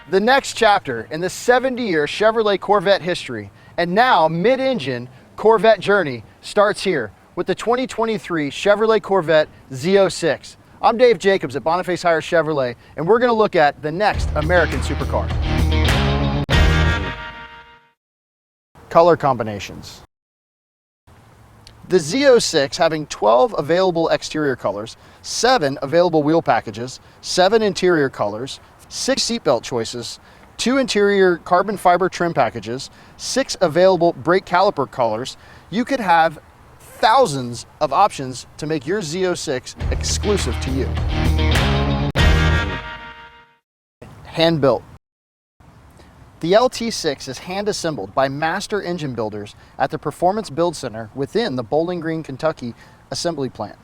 The next chapter in the 70-year Chevrolet Corvette history and now mid-engine Corvette journey starts here with the 2023 Chevrolet Corvette Z06. I'm Dave Jacobs at Boniface Hiers Chevrolet, and we're going to look at the next American supercar. Color combinations. The Z06 having 12 available exterior colors, 7 available wheel packages, 7 interior colors, 6 seatbelt choices, 2 interior carbon fiber trim packages, 6 available brake caliper colors. You could have thousands of options to make your Z06 exclusive to you. Hand built. The LT6 is hand-assembled by master engine builders at the Performance Build Center within the Bowling Green, Kentucky assembly plant.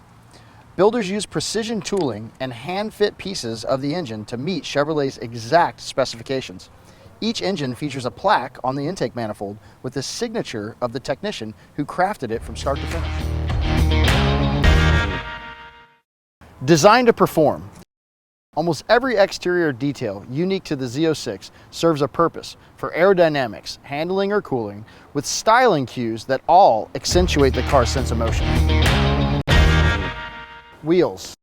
Builders use precision tooling and hand-fit pieces of the engine to meet Chevrolet's exact specifications. Each engine features a plaque on the intake manifold with the signature of the technician who crafted it from start to finish. Designed to perform. Almost every exterior detail unique to the Z06 serves a purpose for aerodynamics, handling, or cooling, with styling cues that all accentuate the car's sense of motion. Wheels.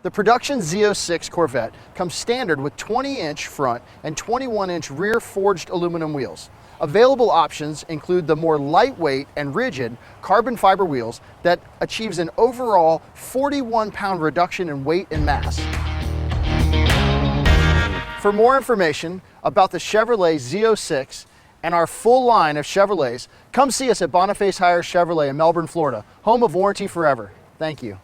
The production Z06 Corvette comes standard with 20-inch front and 21-inch rear forged aluminum wheels. Available options include the more lightweight and rigid carbon fiber wheels that achieves an overall 41-pound reduction in weight and mass. For more information about the Chevrolet Z06 and our full line of Chevrolets, come see us at Boniface Hiers Chevrolet in Melbourne, Florida, home of Warranty Forever. Thank you.